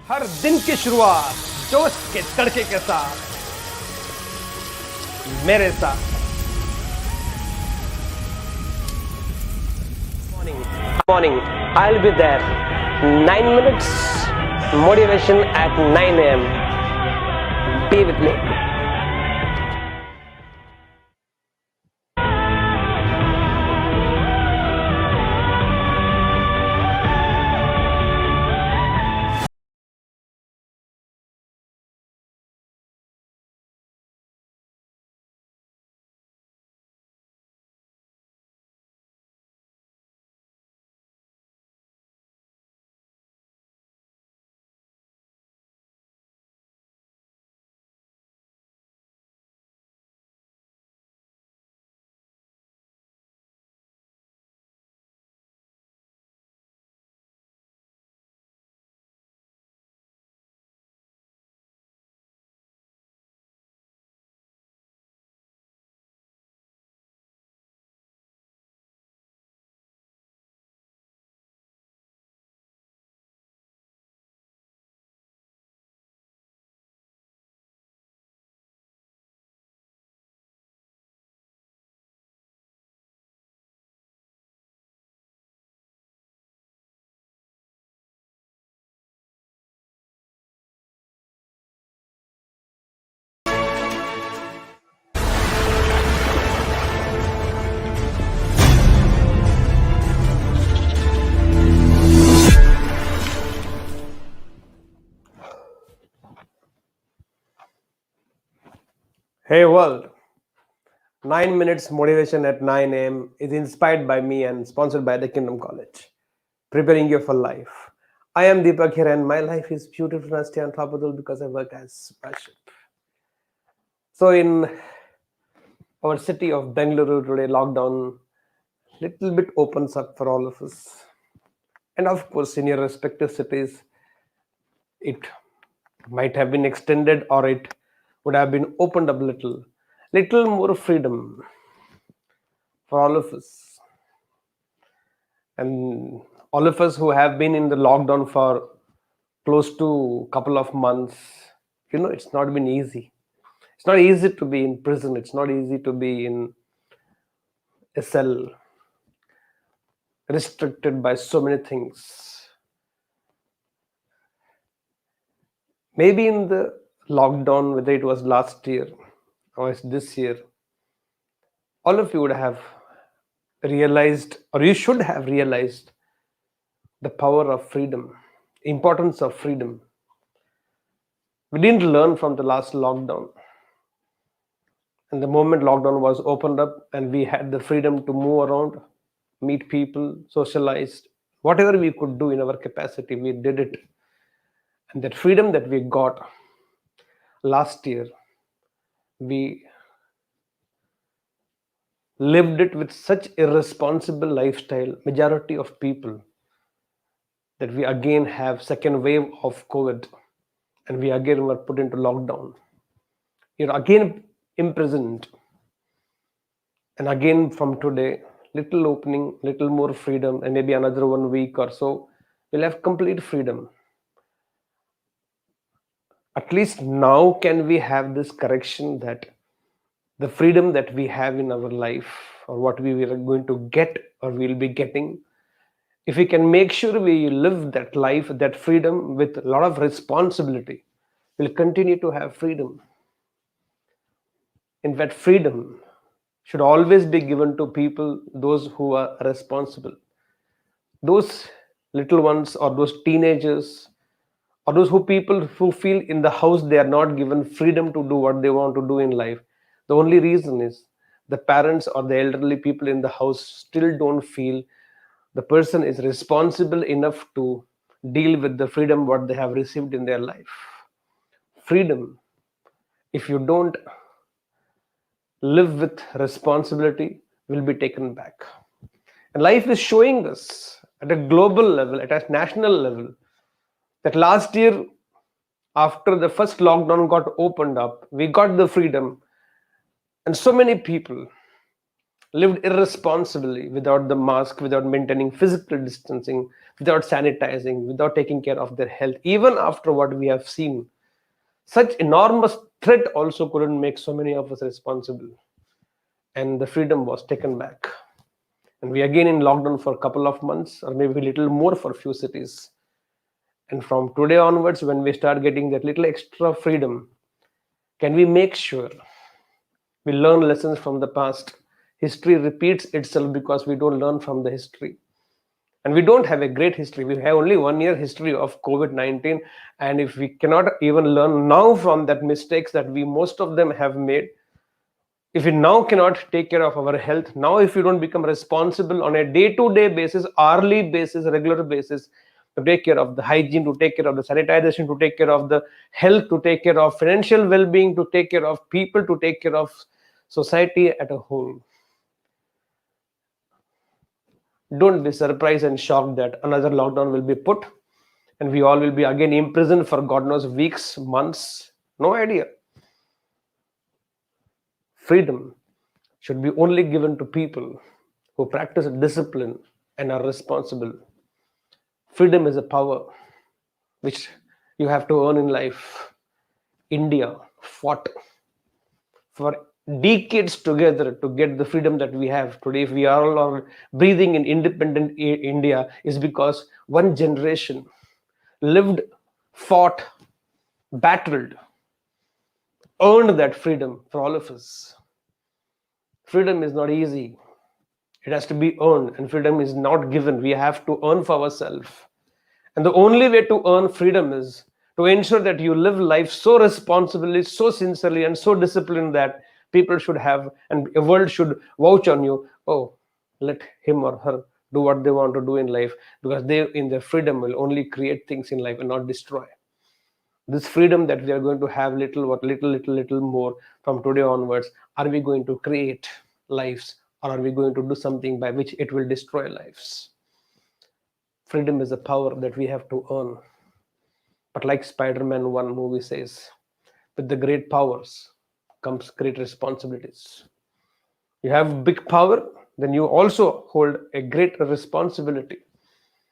हर दिन की शुरुआत जोश के तड़के के साथ मेरे साथ Morning. I'll be there. 9 minutes motivation at 9 a.m. Be with me. Hey world, 9 minutes motivation at 9 a.m. is inspired by me and sponsored by the Kingdom College, preparing you for life. I am Deepak here and my life is beautiful, nasty and tropical because I work as bishop. So in our city of Bengaluru today, lockdown little bit opens up for all of us. And of course, in your respective cities, it might have been extended or it would have been opened up little more freedom for all of us. And all of us who have been in the lockdown for close to a couple of months, it's not been easy. It's not easy to be in prison. It's not easy to be in a cell, restricted by so many things. Maybe in the lockdown, whether it was last year or it's this year, all of you would have realized, or you should have realized, the power of freedom, importance of freedom. We didn't learn from the last lockdown. And the moment lockdown was opened up and we had the freedom to move around, meet people, socialize, whatever we could do in our capacity, we did it. And that freedom that we got last year, we lived it with such irresponsible lifestyle, majority of people, that we again have second wave of COVID and we again were put into lockdown. You're again imprisoned. And again from today, little opening, little more freedom, and maybe another 1 week or so, we'll have complete freedom. At least now can we have this correction that the freedom that we have in our life, or what we are going to get or we'll be getting, if we can make sure we live that life, that freedom with a lot of responsibility, we'll continue to have freedom. In fact, freedom should always be given to people, those who are responsible. Those little ones or those teenagers or those people who feel in the house they are not given freedom to do what they want to do in life. The only reason is the parents or the elderly people in the house still don't feel the person is responsible enough to deal with the freedom what they have received in their life. Freedom, if you don't live with responsibility, will be taken back. And life is showing us at a global level, at a national level, that last year, after the first lockdown got opened up, we got the freedom, and so many people lived irresponsibly without the mask, without maintaining physical distancing, without sanitizing, without taking care of their health. Even after what we have seen, such enormous threat also couldn't make so many of us responsible, and the freedom was taken back. And we again in lockdown for a couple of months, or maybe a little more for a few cities. And from today onwards, when we start getting that little extra freedom, can we make sure we learn lessons from the past? History repeats itself because we don't learn from the history. And we don't have a great history. We have only 1 year history of COVID-19. And if we cannot even learn now from that mistakes that we most of them have made, if we now cannot take care of our health, now if you don't become responsible on a day-to-day basis, hourly basis, regular basis, to take care of the hygiene, to take care of the sanitization, to take care of the health, to take care of financial well-being, to take care of people, to take care of society at a whole, don't be surprised and shocked that another lockdown will be put and we all will be again imprisoned for God knows weeks, months. No idea. Freedom should be only given to people who practice discipline and are responsible. Freedom is a power which you have to earn in life. India fought for decades together to get the freedom that we have today. If we are all are breathing in independent India, is because one generation lived, fought, battled, earned that freedom for all of us. Freedom is not easy. It has to be earned, and freedom is not given. We have to earn for ourselves. And the only way to earn freedom is to ensure that you live life so responsibly, so sincerely, and so disciplined that people should have, and the world should vouch on you. Oh, let him or her do what they want to do in life, because they, in their freedom, will only create things in life and not destroy. This freedom that we are going to have, little more from today onwards, are we going to create lives, or are we going to do something by which it will destroy lives? Freedom is a power that we have to earn. But like Spider-Man 1 movie says, with the great powers comes great responsibilities. You have big power, then you also hold a great responsibility.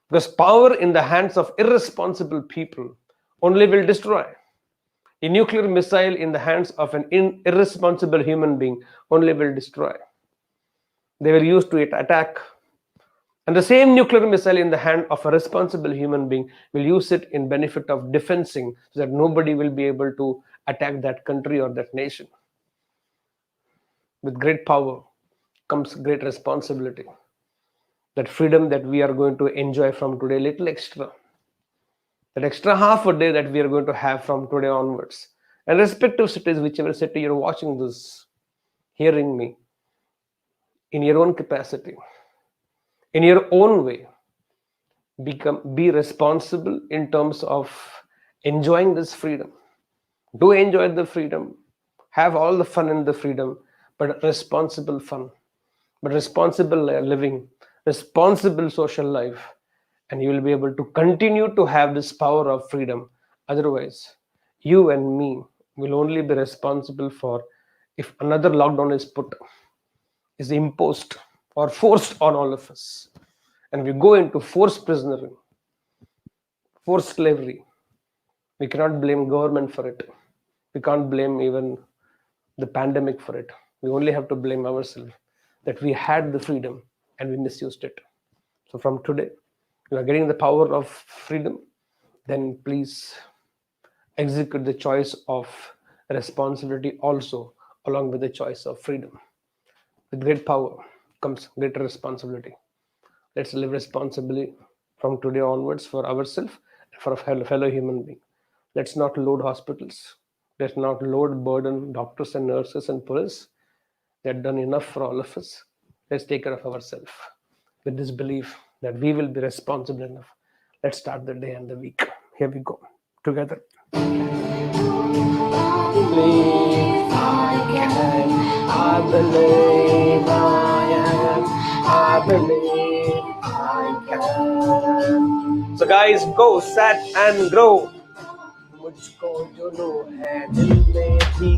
Because power in the hands of irresponsible people only will destroy. A nuclear missile in the hands of an irresponsible human being only will destroy. They will use to attack. And the same nuclear missile in the hand of a responsible human being will use it in benefit of defending, so that nobody will be able to attack that country or that nation. With great power comes great responsibility. That freedom that we are going to enjoy from today, little extra, that extra half a day that we are going to have from today onwards. And respective cities, whichever city you're watching this, hearing me, in your own capacity, in your own way, be responsible in terms of enjoying this freedom. Do enjoy the freedom, have all the fun in the freedom, but responsible fun, but responsible living, responsible social life, and you will be able to continue to have this power of freedom. Otherwise, you and me will only be responsible for if another lockdown is imposed or forced on all of us, and we go into forced prisoner, forced slavery. We cannot blame government for it. We can't blame even the pandemic for it. We only have to blame ourselves that we had the freedom and we misused it. So from today, you are getting the power of freedom, then please execute the choice of responsibility also along with the choice of freedom. With great power comes greater responsibility. Let's live responsibly from today onwards for ourselves and for a fellow human being. Let's not load hospitals. Let's not load burden doctors and nurses and police. They've done enough for all of us. Let's take care of ourselves with this belief that we will be responsible enough. Let's start the day and the week. Here we go. Together. I believe I am. I believe I can. So guys, go, set and grow. मुझको जुनून है दिल में भी